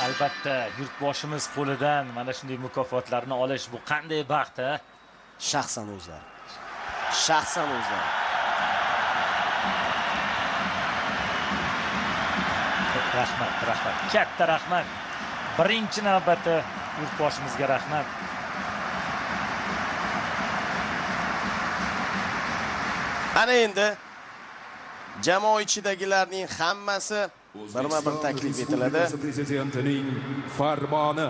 Albatta, yurtboshimiz qo'lidan mana shunday mukofotlarni olish bu qanday baxt, ha? Shaxsan o'zlari. Shaxsan o'zlari. Rahmat, rahmat. Katta rahmat. Birinchi navbatda yurtboshimizga rahmat. Ana endi jamoa ichidagilarning hammasi birma-bir taklif etiladi. Prezidentining farmoni.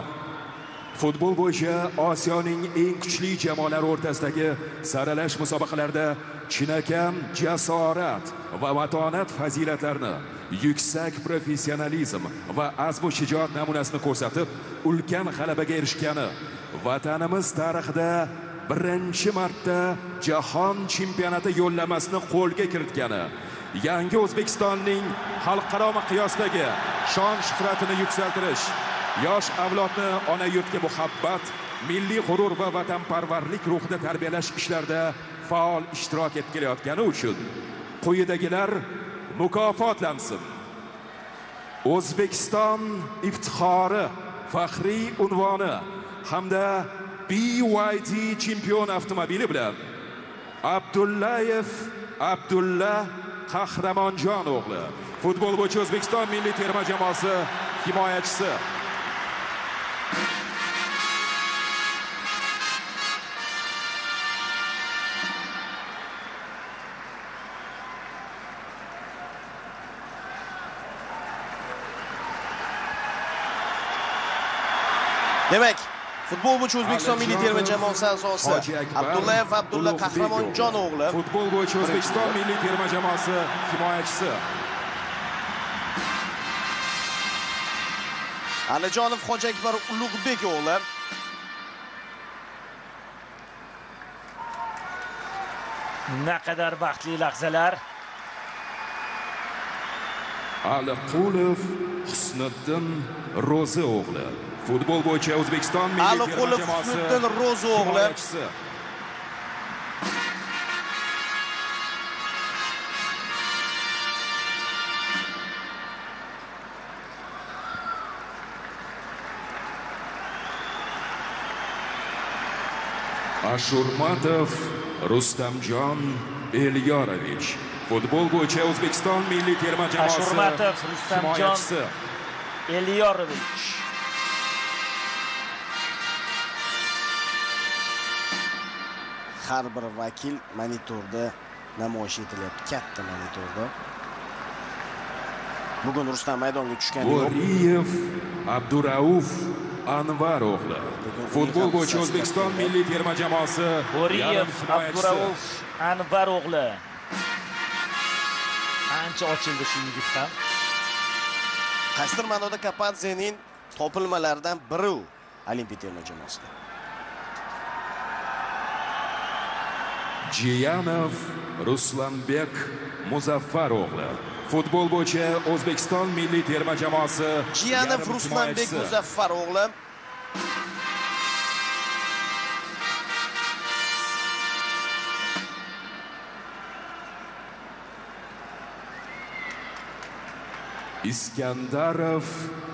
Futbol bo'yicha Osiyoning eng kuchli jamoalari o'rtasidagi saralash musobaqalarida chinakam jasorat va matonat fazilatlarini, yuksak professionalizm va azmu shijoat namunasini ko'rsatib, ulkan g'alabaga erishgani, vatanimiz tarixida birinchi marta jahon chempionati yo'llamasini qo'lga kiritgani, yangi O'zbekistonning xalqaro miqyosdagi shon shuhratini yuksaltirish, yosh avlodni ona yurtga muhabbat, milliy g'urur va vatanparvarlik ruhida tarbiyalash ishlarida faol ishtirok etib kelayotgani uchun quyidagilar mukofotlansin. O'zbekiston iftixori faxriy unvoni hamda BYD chempion avtomobili bilan Abdullayev Abdulla Qahramonjon o'g'li, futbol bo'yicha O'zbekiston milliy terma jamoasi himoyachisi. Demak, futbol bo'yicha O'zbekiston milliy terma jamoasi a'zosi Abdullayev Abdulla Qahramonjon o'g'li, futbol bo'yicha O'zbekiston milliy terma jamoasi himoyachisi. Alijonov Hojiakbar Ulug'bek o'g'li, naqadar baxtli lahzalar. Aliqulov Husniddin Ro'zi o'g'li, futbol bo'yicha O'zbekiston milliy terma jamoasi himoyachisi. Ashurmatov Rustamjon Elyorovich, futbol bo'yicha O'zbekiston milliy terma jamoasi Ashurmatov Rustamjon Elyorovich. har bir vakil monitorda namoyish etilyapti, katta monitorda. Bugun Rustam maydonga tushgani yo'q. Bo'riyev Abdurauf Anvar o'g'li, futbol bo'yicha O'zbekiston milliy terma jamoasi Bo'riyev Abdurauf Anvar o'g'li. Ancha ochildi shu yigit ham. Qaysidir ma'noda Kapadzening topilmalaridan biri u Olimpiya terma jamoasida. Jiyanov Ruslanbek Muzaffar o'g'li, futbol bo'yicha O'zbekiston milliy terma jamoasi Jiyanov Ruslanbek Muzaffar o'g'li. Iskandarov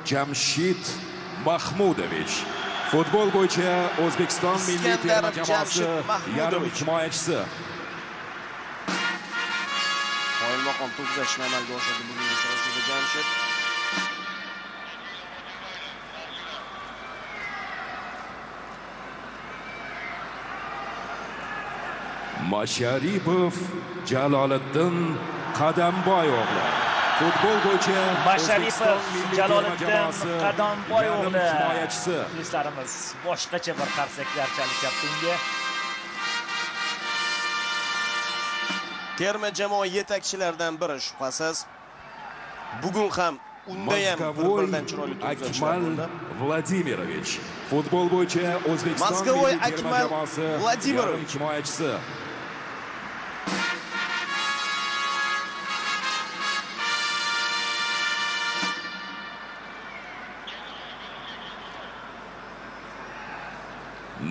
Jamshid Mahmudovich, futbol bo'yicha O'zbekiston milliy terma jamoasi yarim himoyachisi. Qoyilmaqom to'p uzatishni amalga oshirdi bugungi uchrashuvda Jamshid. Masharipov Jaloliddin Qadamboy o'g'li, futbol bo'yicha Masharipov Jaloliddin Qadamboy o'g'li himoyachisi. Muxlislarimiz boshqacha bir qarsaklar chalishyapti unga. Terma jamoa yetakchilaridan biri shubhasiz. Bugun ham unda ham bir-biridan chiroyli to'plar bo'ldi. Vladimirovich, futbol bo'yicha O'zbekiston Moskvoy milliy terma Akmal jamoasi Vladimirovich himoyachisi.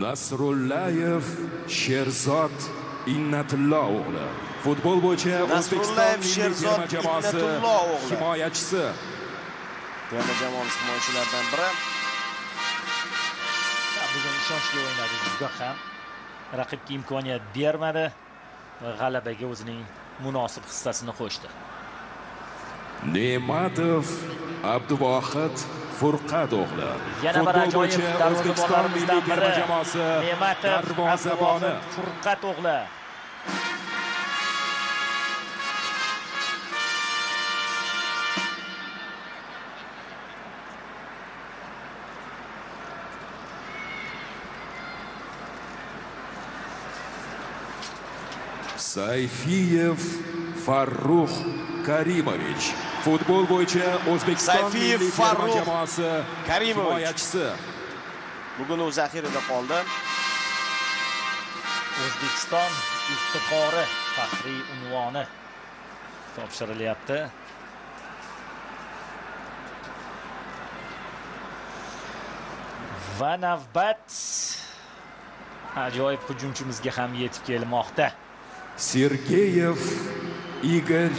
Nasrullayev Sherzod Innatullo o'g'li, futbol bo'yicha O'zbekiston milliy terma jamoasi himoyachisi. terma jamoamiz himoyachilaridan biri. Bugun ishonchli o'ynadi juda ham. Raqibga imkoniyat bermadi va g'alabaga o'zining munosib hissasini qo'shdi. Ne'matov Abduvohid Furqat o'g'li. Yana bir ajoyib darvozabonlarimizdan biri Ne'matov darvozaboni Furqat o'g'li. Sayfiyev Farruh Karimovich. Futbol bo'yicha O'zbekiston milliy terma jamoasi himoyachisi. Bugun u zaxirada qoldi. O'zbekiston iftixori faxriy unvoni topshirilyapti. Va navbat ajoyib hujumchimizga ham yetib kelmoqda. Sergeyev Igor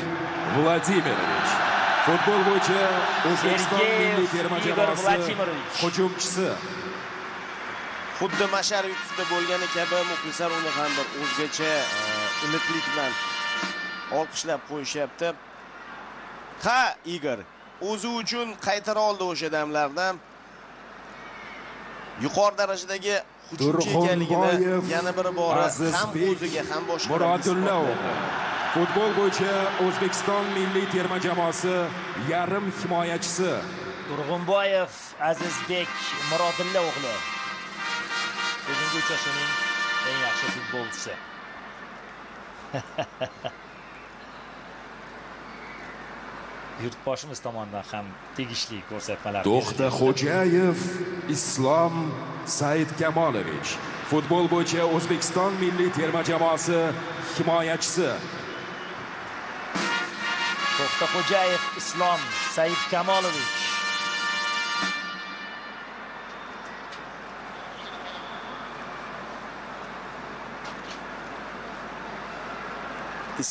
Vladimirovich. Futbol bo'yicha O'zbekiston milliy terma jamoasi hujumchisi. Xuddi Masharovda bo'lgani kabi muxlislar uni ham bir o'zgacha iliqlik bilan olqishlab qo'yishyapti. Ha, Igor o'zi uchun qaytara oldi o'sha damlardan. Yuqori darajadagi hujumchi ekanligini yana bir bora ham o'ziga ham boshqalarga futbol bo'yicha O'zbekiston milliy terma jamoasi yarim himoyachisi. Turg'unboyev Azizbek Murodilla o'g'li. Bugungi uchrashuvning eng yaxshi futbolchisi. Yurtboshimiz tomonidan ham tegishli ko'rsatmalar. To'xtaxo'jayev Islom Saidkamolovich. Futbol bo'yicha O'zbekiston milliy terma jamoasi himoyachisi. To'xtaxo'jayev Islom Saidkamolovich.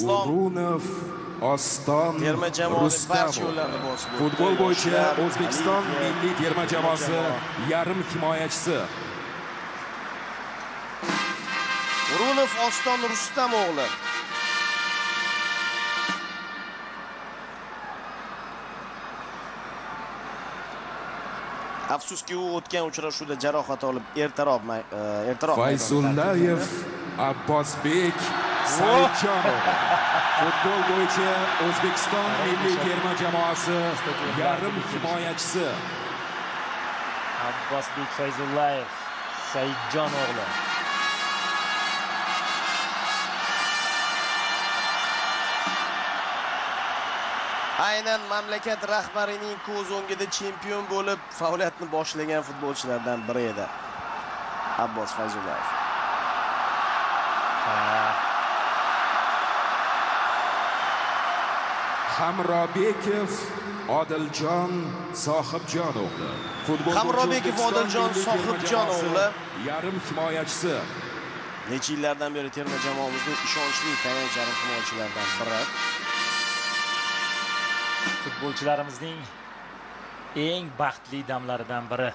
Urunov Oston terma jamoamiz barcha yo'llarni bosib o'tdi. Futbol bo'yicha O'zbekiston milliy terma jamoasi yarim himoyachisi. Urunov Oston Rustam o'g'li. Afsuski u o'tgan uchrashuvda jarohat olib ertaroq Fayzullayev Abbosbek Saidjonov. Futbol bo'yicha O'zbekiston milliy terma jamoasi yarim himoyachisi. Abbosbek Fayzullayev Saidjon o'g'li. Aynan mamlakat rahbarining ko'z o'ngida chempion bo'lib faoliyatni boshlagan futbolchilardan biri edi Abbos Fayzullayev. Hamrobekov Odiljon Sohibjon o'g'li. Hamrobekov Odiljon Sohibjon o'g'li yarim himoyachisi. Necha yillardan beri terma jamoamizning ishonchli tayanch yarim himoyachilaridan biri. Futbolchilarimizning eng baxtli damlaridan biri.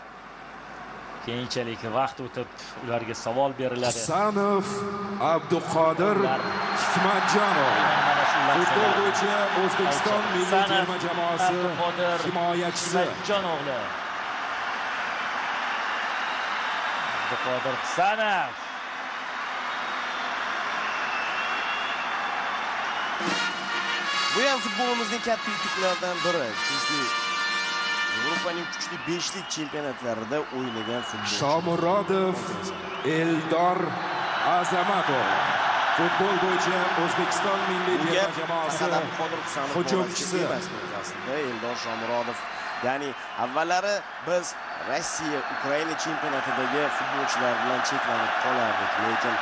Keyinchalik vaqt o'tib ularga savol beriladi. Hasanov Abduqodir Hikmatjonov. Futbol bo'yicha O'zbekiston milliy terma jamoasi himoyachisi. Hikmatjon o'g'li. Abduqodir Hasanov. Bu ham futbolimizning katta yutuqlaridan biri. Chunki Yevropaning kuchli 5lik chempionatlarida o'ynagan futbolchi. Shomurodov Eldor Azamatov. Futbol bo'yicha O'zbekiston milliy terma jamoasi hujumchisi. Eldor Shomurodov. Ya'ni avvallari biz Rossiya, Ukraina chempionatidagi futbolchilar bilan cheklanib qolardik, lekin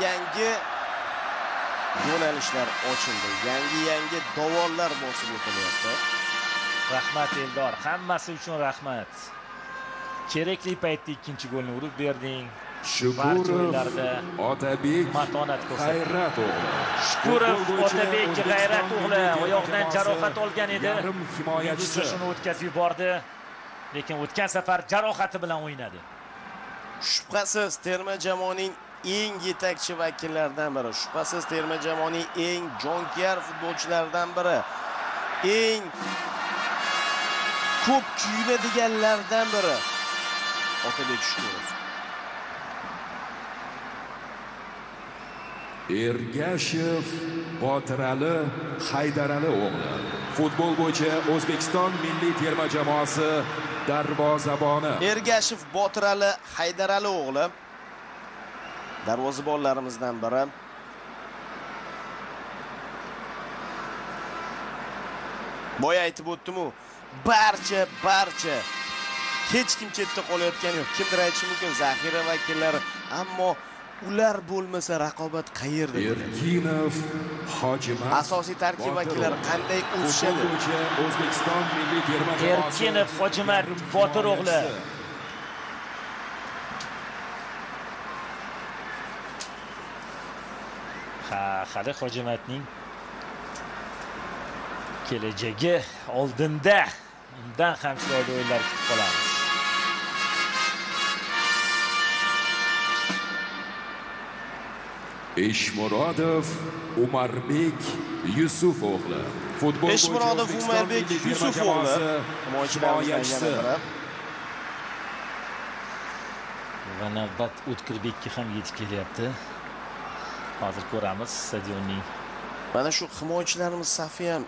yangi yo'nalishlar ochildi. Yangi davollar bosib o'tilyapti. Rahmat Eldor, hammasi uchun rahmat. Kerakli paytda ikkinchi golni urib berding. Shukurov Otabek matonat ko'rsatdi. G'ayrat o'g'li. Shukurov Otabek G'ayrat o'g'li oyoqdan jarohat olgan edi. Yarim himoyachisi Shuni o'tkazib yubordi, lekin o'tgan safar jarohati bilan o'ynadi. Shubhasiz terma jamoaning eng yetakchi vakillaridan biri, shubhasiz terma jamoaning eng jonkuyar futbolchilaridan biri, eng ko'p kuyunadiganlardan biri Otabek Shukurov. Ergashev Botirali Haydarali o'g'li. Futbol bo'yicha O'zbekiston milliy terma jamoasi darvozaboni. Ergashev Botirali Haydarali o'g'li darvozabonlarimizdan biri. Boya aytib o'tdim-u, barcha hech kim chetda qolayotgani yo'q. Kimdir aytishi mumkin zaxira vakillari, ammo ular bo'lmasa raqobat qayerda? Erkinov Hojimat asosiy tarkib vakillari qanday o'sishadi? O'zbekiston milliy terma jamoasi Erkinov Hojimat Botir o'g'li. Hali Hojimatning kelajagi oldinda. Undan ham chiroyli o'yinlar kutib qolamiz. Eshmurodov Umarbek Yusuf o'g'li. Futbol Eshmurodov Umarbek Yusuf o'g'li himoyachisi. Va navbat O'tkirbekka ham yetib kelyapti. Hozir ko'ramiz stadionning. Mana shu himoyachilarimiz safi ham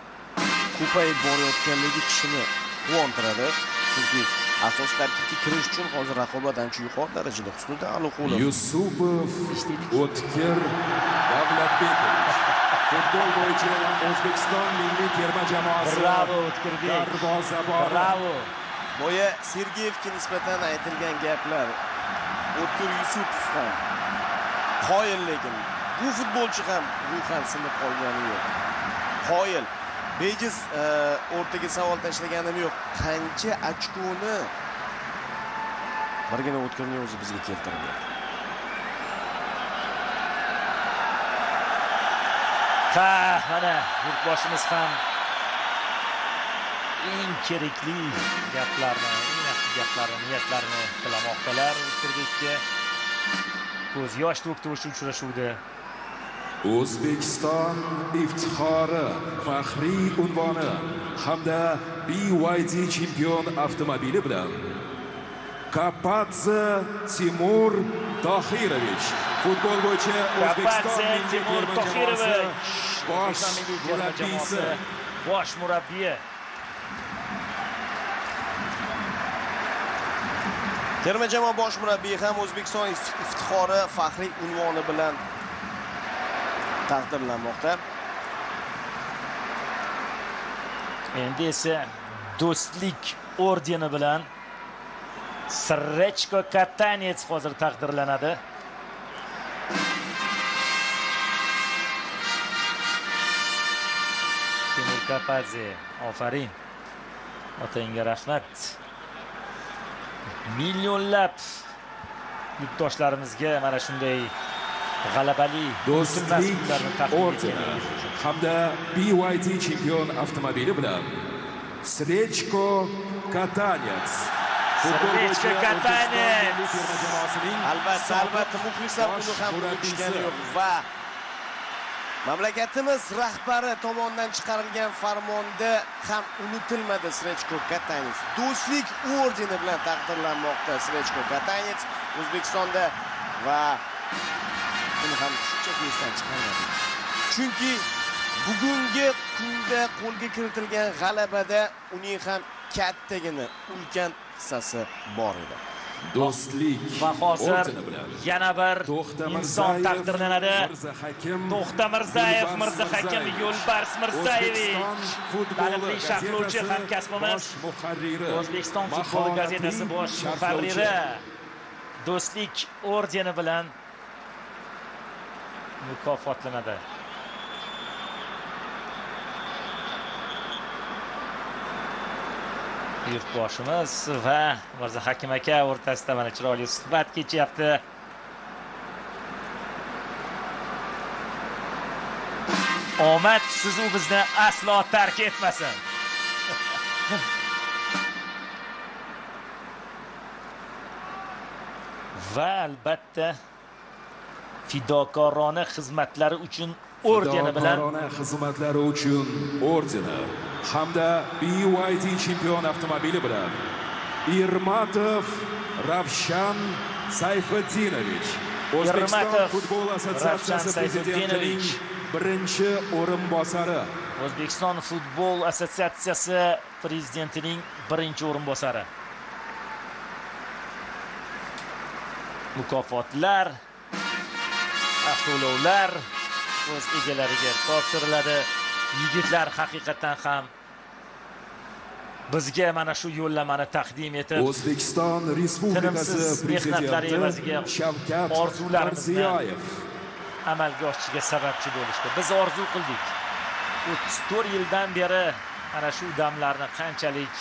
ko'payib borayotganligi kishini quvontiradi. Chunki asosiy tarkibga kirish uchun hozir raqobat ancha yuqori darajada. Husniddin Aliqulov, Yusupov, O'tkir Davlatbekov. Futbol bo'yicha O'zbekiston milliy terma jamoasi. Bravo O'tkirbek. Darvozaboni. Bravo. boya Sergeyevga nisbatan aytilgan gaplar O'tkir Yusupov ham qoyil, lekin bu futbolchi ham ruhan sinib qolgani yo'q. Qoyil. Bejiz o'rtaga savol tashlaganim yo'q. Qancha ochkoni birgina O'tkirning o'zi bizga keltirdi. Mana yurtboshimiz ham eng kerakli gaplarni, eng yaxshi gaplarni, niyatlarni tilamoqdalar. O'tkirbekka ko'z yosh to'kdi o'sha uchrashuvda. O'zbekiston iftixori, faxriy unvoni hamda BYD chempion avtomobili bilan Kapadze Timur Tohirovich futbol bo'yicha O'zbekiston milliy terma jamoasi bosh murabbiyi. Terma jamoa bosh murabbiyi ham O'zbekiston iftixori, faxriy unvoni bilan taqdirlanmoqda. Endi esa do'stlik ordeni bilan Srechko Katanets hozir taqdirlanadi. Timur Kapadze, ofarin. Otangga rahmat. Millionlab yurtdoshlarimizga mana shunday g'alabali do'stlik ordeni hamda BYD chempion avtomobili bilan Srechko Katanets. Srechko Katanets. Albatta muxlislar buni ham unutishgani yo'q va mamlakatimiz rahbari tomonidan chiqarilgan farmonda ham unutilmadi Srechko Katanets. Do'stlik ordeni bilan taqdirlanmoqda Srechko Katanets O'zbekistonda va buni ham shunchaki esdan chiqarmadi. Chunki bugungi kunda qo'lga kiritilgan g'alabada uning ham kattagina ulkan hissasi bor edi. Do'stlik va hozir yana bir inson taqdirlanadi. To'xtamirzayev Mirzahakim Yo'lbars Mirzayevich, taniqli sharhlovchi hamkasbimiz, O'zbekiston futbol gazetasi bosh muharriri Do'stlik ordeni bilan mukofotlanadi. Yurtboshimiz va Mirzahakim aka o'rtasida mana chiroyli suhbat kechyapti. Omad siz u bizni aslo tark etmasin. Va albatta fidokorona xizmatlari uchun ordeni bilan xizmatlari uchun ordeni hamda BYD chempion avtomobili bilan Irmatov Ravshan Sayfuddinovich, O'zbekiston futbol assotsiatsiyasi prezidentining birinchi o'rinbosari. O'zbekiston futbol assotsiatsiyasi prezidentining birinchi o'rinbosari. Mukofotlar, avtoulovlar o'z egalariga topshiriladi. Yigitlar haqiqatan ham bizga mana shu yo'llamani taqdim etib, O'zbekiston Respublikasi prezidenti Shavkat Mirziyoyev amalga oshishiga sababchi bo'lishdi. Biz orzu qildik. 34 yildan beri ana shu damlarni qanchalik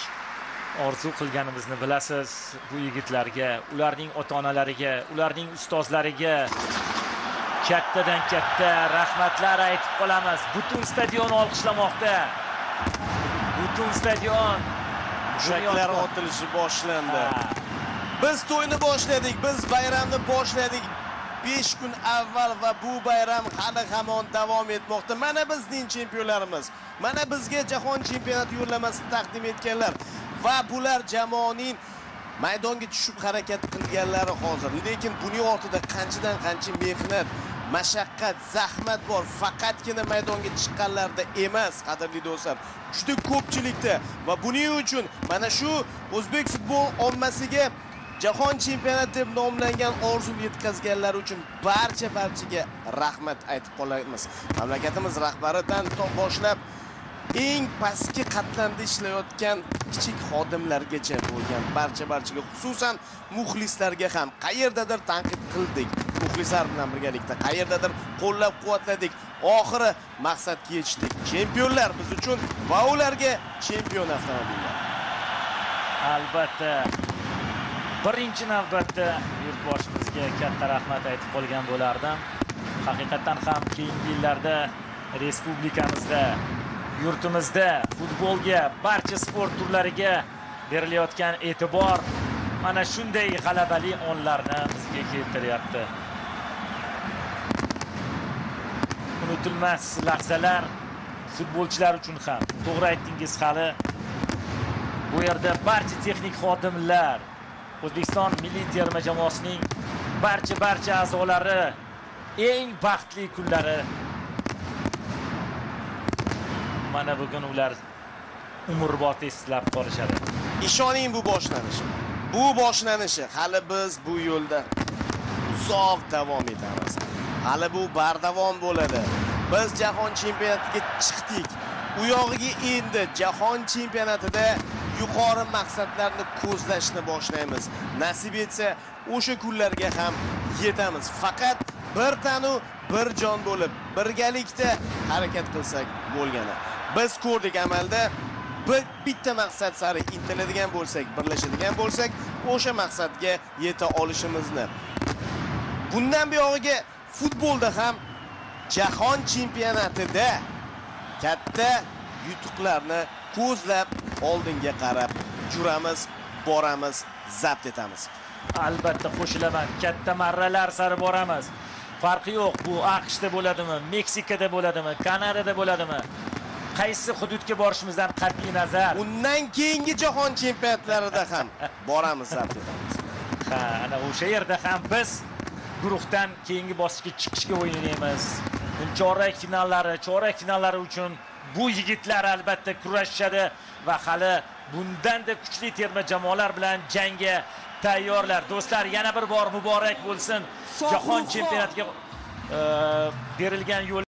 orzu qilganimizni bilasiz. Bu yigitlarga, ularning ota-onalariga, ularning ustozlariga kattadan katta rahmatlar aytib qolamiz. Butun stadion olqishlamoqda. Butun stadion mushaklar otilishi boshlandi. Biz to'yni boshladik, biz bayramni boshladik 5 kun avval va bu bayram hali hamon davom etmoqda. Mana bizning chempionlarimiz, mana bizga jahon chempionati yo'llamasini taqdim etganlar va bular jamoaning maydonga tushib harakat qilganlari hozir. Lekin buning ortida qanchadan qancha mehnat, mashaqqat, zahmat bor. Faqatgina maydonga chiqqanlarda emas, qadrli do'stlar. Juda ko'pchilikda va buning uchun mana shu o'zbek futbol ommasiga jahon chempionati deb nomlangan orzu yetkazganlar uchun barchaga rahmat aytib qolamiz. Mamlakatimiz rahbaridan boshlab eng pastki qatlamda ishlayotgan kichik xodimlargacha bo'lgan barchaga, xususan muxlislarga ham qayerdadir tanqid qildik. Muxlislar bilan birgalikda qayerdadir qo'llab-quvvatladik. Oxiri maqsadga yetishdik. Chempionlar biz uchun va ularga chempion avtomobillar. Albatta birinchi navbatda yurtboshimizga katta rahmat aytib qolgan bo'lardim. Haqiqatan ham keyingi yillarda respublikamizda, yurtimizda futbolga, barcha sport turlariga berilayotgan e'tibor mana shunday g'alabali onlarni bizga keltiryapti. Unutilmas lahzalar futbolchilar uchun ham. To'g'ri aytdingiz, hali bu yerda barcha texnik xodimlar, O'zbekiston milliy terma jamoasining barcha a'zolari eng baxtli kunlari. Mana bugun ular umrbod eslab qolishadi. Ishoning bu boshlanish. Bu boshlanishi hali biz bu yo'lda uzoq davom etamiz. Hali bu bardavom bo'ladi. Biz jahon chempionatiga chiqdik. U yog'iga endi jahon chempionatida yuqori maqsadlarni ko'zlashni boshlaymiz. Nasib etsa, o'sha kunlarga ham yetamiz. Faqat bir tanu, bir jon bo'lib, birgalikda harakat qilsak bo'lgani. Biz ko'rdik amalda, bitta maqsad sari intiladigan bo'lsak, birlashadigan bo'lsak, o'sha maqsadga yeta olishimizni. Bundan buyog'iga futbolda ham jahon chempionatida katta yutuqlarni ko'zlab oldinga qarab juramiz, boramiz, zabt etamiz. Albatta qo'shilaman, katta marralar sari boramiz. Farqi yo'q, bu AQShda bo'ladimi, Meksikada bo'ladimi, Kanadada bo'ladimi? Qaysi hududga borishimizdan qat'iy nazar, undan keyingi jahon chempionatlarida ham boramiz, zabt etamiz. Ha, ana o'sha yerda ham biz guruhdan keyingi bosqichga chiqishga o'ynaymiz. Chorak finallari uchun bu yigitlar albatta kurashishadi va hali bundan-da kuchli terma jamoalar bilan jangga tayyorlar. Do'stlar, yana bir bor muborak bo'lsin jahon chempionatiga berilgan yo'l